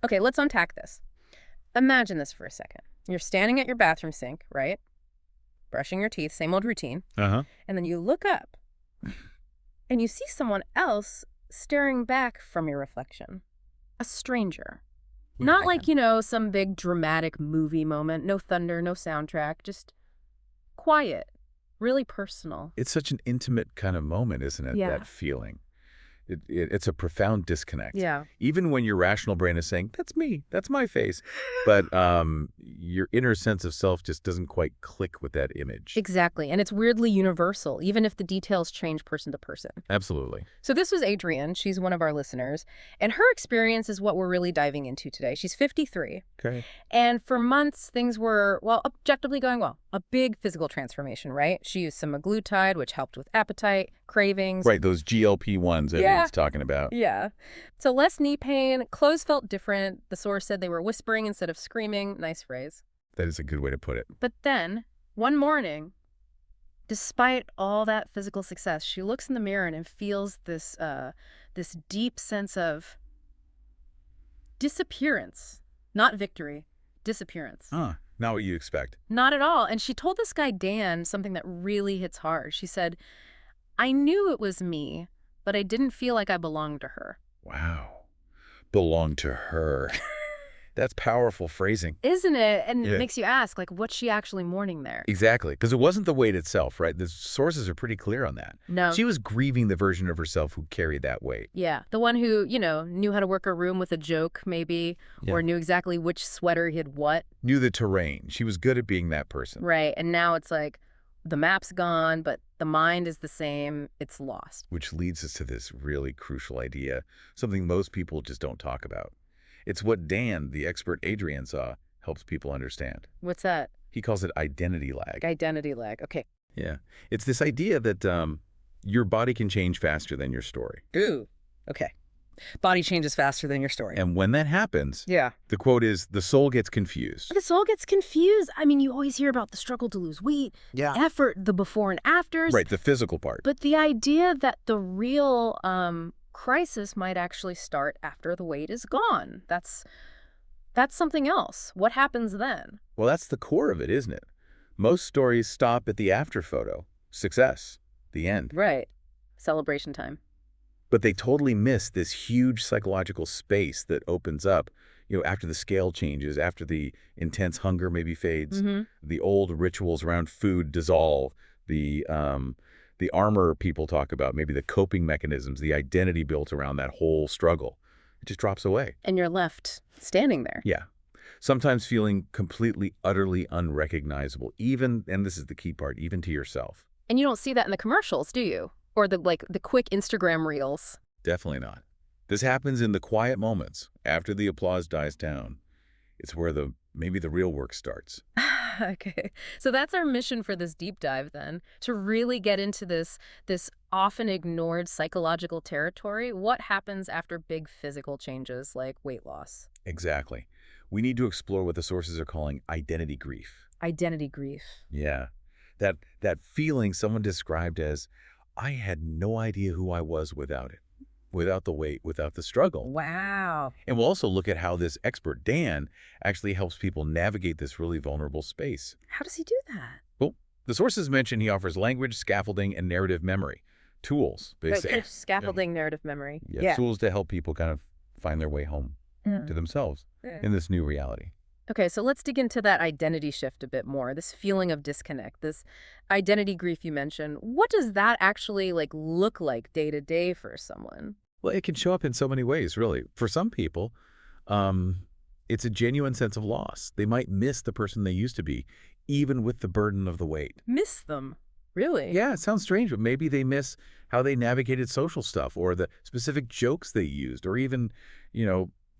Okay, let's unpack this. Imagine this for a second. You're standing at your bathroom sink, right? Brushing your teeth, same old routine. Uh-huh. And then you look up and you see someone else staring back from your reflection. A stranger. Not like, Man. some big dramatic movie moment. No thunder, no soundtrack. Just quiet. Really personal. It's such an intimate kind of moment, isn't it? Yeah. That feeling. It's a profound disconnect. Yeah. Even when your rational brain is saying, that's me, that's my face. But your inner sense of self just doesn't quite click with that image. Exactly. And it's weirdly universal, even if the details change person to person. Absolutely. So this was Adrienne. She's one of our listeners. And her experience is what we're really diving into today. She's 53. Okay. And for months, things were, well, objectively going well. A big physical transformation, right? She used semaglutide, which helped with appetite, cravings. Right, those GLP-1s that Yeah. he's talking about. Yeah. So less knee pain. Clothes felt different. The source said they were whispering instead of screaming. Nice phrase. That is a good way to put it. But then, one morning, despite all that physical success, she looks in the mirror and feels this deep sense of disappearance. Not victory, disappearance. Not what you expect. Not at all. And she told this guy, Dan, something that really hits hard. She said, I knew it was me, but I didn't feel like I belonged to her. Wow. Belong to her. That's powerful phrasing. Isn't it? And Yeah. it makes you ask, like, what's she actually mourning there? Exactly, because it wasn't the weight itself, right? The sources are pretty clear on that. No. She was grieving the version of herself who carried that weight. Yeah. The one who, knew how to work a room with a joke, maybe, or knew exactly which sweater hid what. Knew the terrain. She was good at being that person. Right. And now it's like the map's gone, but the mind is the same. It's lost. Which leads us to this really crucial idea, something most people just don't talk about. It's what Dan, the expert Adrienne saw, helps people understand. What's that? He calls it identity lag. Identity lag. Okay. Yeah. It's this idea that your body can change faster than your story. Ooh. Okay. Body changes faster than your story. And when that happens, Yeah. the quote is, the soul gets confused. The soul gets confused. I mean, you always hear about the struggle to lose weight, effort, the before and afters. Right, the physical part. But the idea that the real crisis might actually start after the weight is gone. That's something else. What happens then? Well, that's the core of it, isn't it? Most stories stop at the after photo. Success. The end. Right. Celebration time. But they totally miss this huge psychological space that opens up, after the scale changes, after the intense hunger maybe fades, the old rituals around food dissolve, the armor people talk about, maybe the coping mechanisms, the identity built around that whole struggle. It just drops away. And you're left standing there. Yeah. Sometimes feeling completely, utterly unrecognizable, even, and this is the key part, even to yourself. And you don't see that in the commercials, do you? Or the quick Instagram reels. Definitely not. This happens in the quiet moments after the applause dies down. It's where maybe the real work starts. Okay. So that's our mission for this deep dive then, to really get into this often ignored psychological territory. What happens after big physical changes like weight loss? Exactly. We need to explore what the sources are calling identity grief. Identity grief. Yeah. That feeling someone described as, I had no idea who I was without it, without the weight, without the struggle. Wow. And we'll also look at how this expert, Dan, actually helps people navigate this really vulnerable space. How does he do that? Well, the sources mention he offers language, scaffolding, and narrative memory. Tools, basically. Right, scaffolding narrative memory. Yeah, tools to help people kind of find their way home to themselves in this new reality. Okay, so let's dig into that identity shift a bit more, this feeling of disconnect, this identity grief you mentioned. What does that actually look like day to day for someone? Well, it can show up in so many ways, really. For some people, it's a genuine sense of loss. They might miss the person they used to be, even with the burden of the weight. Miss them? Really? Yeah, it sounds strange, but maybe they miss how they navigated social stuff or the specific jokes they used or even,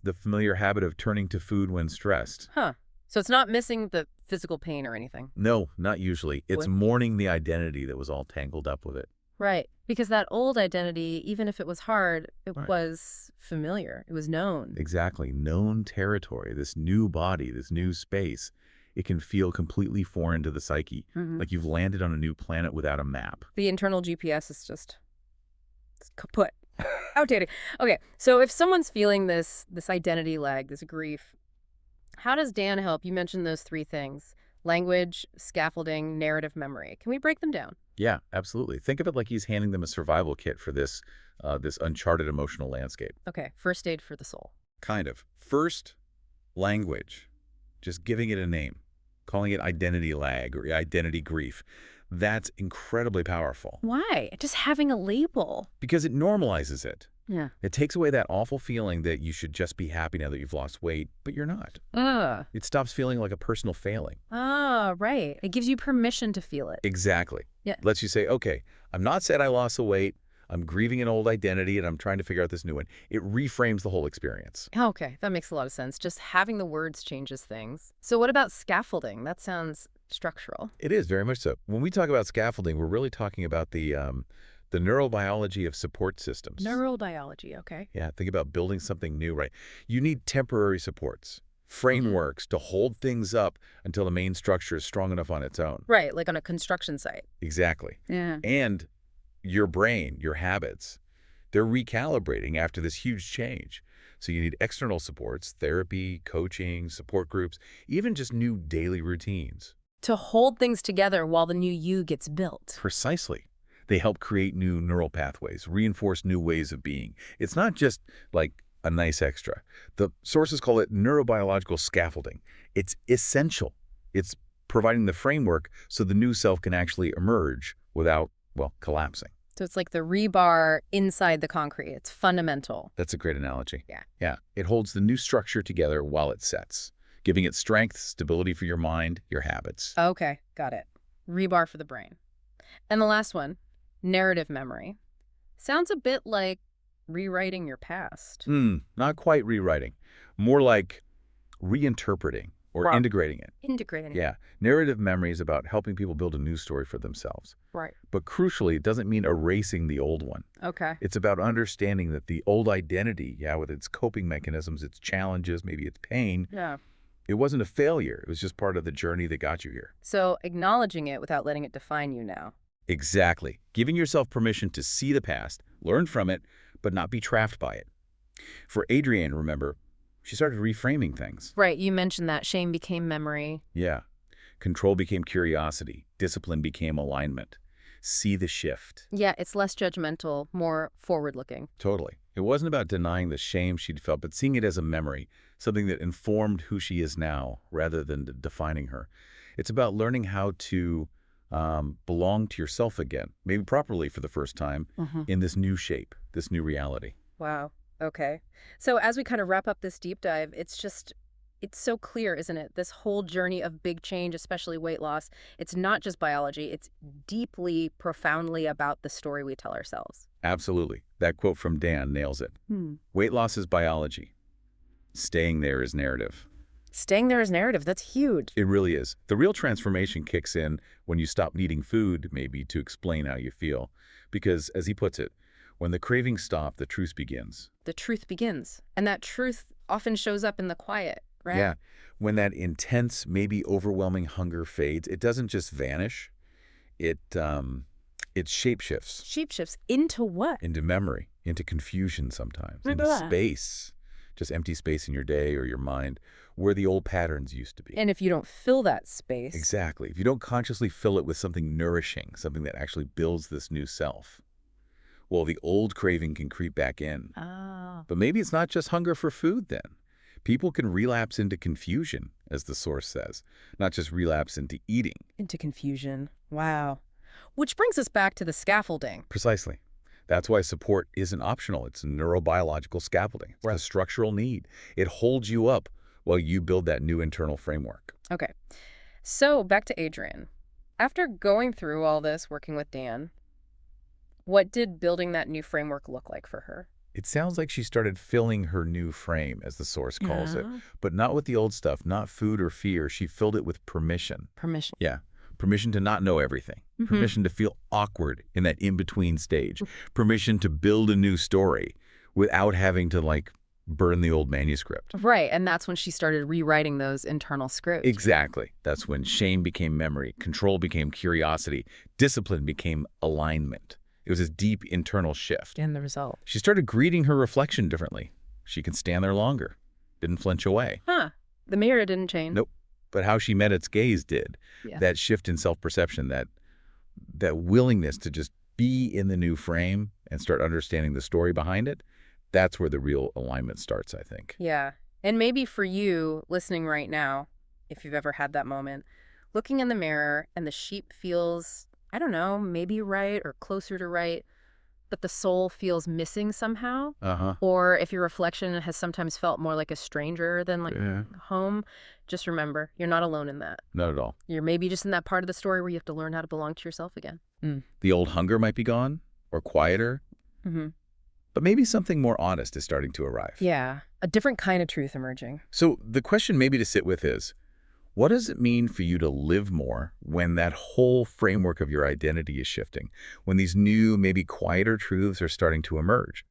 the familiar habit of turning to food when stressed. Huh. So it's not missing the physical pain or anything? No, not usually. It's What? mourning the identity that was all tangled up with it. Right. Because that old identity, even if it was hard, it Right. was familiar. It was known. Exactly. Known territory, this new body, this new space. It can feel completely foreign to the psyche, like you've landed on a new planet without a map. The internal GPS is just it's kaput. Outdated. Okay, so if someone's feeling this identity lag, this grief, how does Dan help? You mentioned those three things: language, scaffolding, narrative memory. Can we break them down? Yeah, absolutely. Think of it like he's handing them a survival kit for this uncharted emotional landscape. Okay, first aid for the soul. Kind of. First, language. Just giving it a name, calling it identity lag or identity grief. That's incredibly powerful Why? Just having a label. because it normalizes it. Yeah. It takes away that awful feeling that you should just be happy now that you've lost weight, but you're not. Ah. It stops feeling like a personal failing. Ah, right. It gives you permission to feel it. Exactly. Yeah. Lets you say, okay, I'm not sad I lost the weight. I'm grieving an old identity and I'm trying to figure out this new one. It reframes the whole experience. Okay, that makes a lot of sense. Just having the words changes things. So what about scaffolding? That sounds structural. It is very much so. When we talk about scaffolding, we're really talking about the neurobiology of support systems. Neurobiology, okay. Yeah, think about building something new, right? You need temporary supports, frameworks to hold things up until the main structure is strong enough on its own. Right, like on a construction site. Exactly. Yeah. And your brain, your habits, they're recalibrating after this huge change. So you need external supports, therapy, coaching, support groups, even just new daily routines. To hold things together while the new you gets built. Precisely. They help create new neural pathways, reinforce new ways of being. It's not just like a nice extra. The sources call it neurobiological scaffolding. It's essential. It's providing the framework so the new self can actually emerge without, well, collapsing. So it's like the rebar inside the concrete. It's fundamental. That's a great analogy. Yeah. Yeah. It holds the new structure together while it sets, giving it strength, stability for your mind, your habits. Okay, got it. Rebar for the brain. And the last one, narrative memory. Sounds a bit like rewriting your past. Not quite rewriting. More like reinterpreting or Right. integrating it. Integrating. Yeah. Narrative memory is about helping people build a new story for themselves. Right. But crucially, it doesn't mean erasing the old one. Okay. It's about understanding that the old identity, with its coping mechanisms, its challenges, maybe its pain, Yeah. it wasn't a failure. It was just part of the journey that got you here. So acknowledging it without letting it define you now. Exactly. Giving yourself permission to see the past, learn from it, but not be trapped by it. For Adrienne, remember, she started reframing things. Right, you mentioned that shame became memory. Yeah. Control became curiosity. Discipline became alignment. See the shift. Yeah, it's less judgmental, more forward-looking. Totally. It wasn't about denying the shame she'd felt, but seeing it as a memory, something that informed who she is now rather than defining her. It's about learning how to belong to yourself again, maybe properly for the first time, in this new shape, this new reality. Wow. Okay. So as we kind of wrap up this deep dive, it's so clear, isn't it? This whole journey of big change, especially weight loss, it's not just biology. It's deeply, profoundly about the story we tell ourselves. Absolutely. That quote from Dan nails it. Weight loss is biology. Staying there is narrative. Staying there is narrative. That's huge. It really is. The real transformation kicks in when you stop needing food, maybe, to explain how you feel. Because, as he puts it, when the cravings stop, the truth begins. The truth begins. And that truth often shows up in the quiet, right? Yeah. When that intense, maybe overwhelming hunger fades, it doesn't just vanish. It shapeshifts Shapeshifts into what? into memory, into confusion sometimes, into Blah. space, just empty space in your day or your mind, where the old patterns used to be. And if you don't fill that space. Exactly. If you don't consciously fill it with something nourishing, something that actually builds this new self, well, the old craving can creep back in. Ah. But maybe it's not just hunger for food then. People can relapse into confusion, as the source says, not just relapse into eating. Into confusion. Wow. Which brings us back to the scaffolding. Precisely. That's why support isn't optional. It's neurobiological scaffolding. It's a structural need. It holds you up while you build that new internal framework. Okay. So back to Adrienne. After going through all this, working with Dan, what did building that new framework look like for her? It sounds like she started filling her new frame, as the source calls it, but not with the old stuff, not food or fear. She filled it with permission. Permission. Yeah. Permission to not know everything. Permission to feel awkward in that in-between stage. Permission to build a new story without having to, burn the old manuscript. Right, and that's when she started rewriting those internal scripts. Exactly. That's when shame became memory, control became curiosity, discipline became alignment. It was this deep internal shift. And the result. She started greeting her reflection differently. She can stand there longer. Didn't flinch away. Huh. The mirror didn't change. Nope. But how she met its gaze did. Yeah. That shift in self-perception, that willingness to just be in the new frame and start understanding the story behind it, that's where the real alignment starts, I think. Yeah. And maybe for you listening right now, if you've ever had that moment, looking in the mirror and the sheep feels, I don't know, maybe right or closer to right, but the soul feels missing somehow. Uh-huh. Or if your reflection has sometimes felt more like a stranger than like Yeah. home, just remember, you're not alone in that. Not at all. You're maybe just in that part of the story where you have to learn how to belong to yourself again. The old hunger might be gone or quieter, Mm-hmm. but maybe something more honest is starting to arrive. Yeah, a different kind of truth emerging. So the question maybe to sit with is, what does it mean for you to live more when that whole framework of your identity is shifting, when these new, maybe quieter truths are starting to emerge?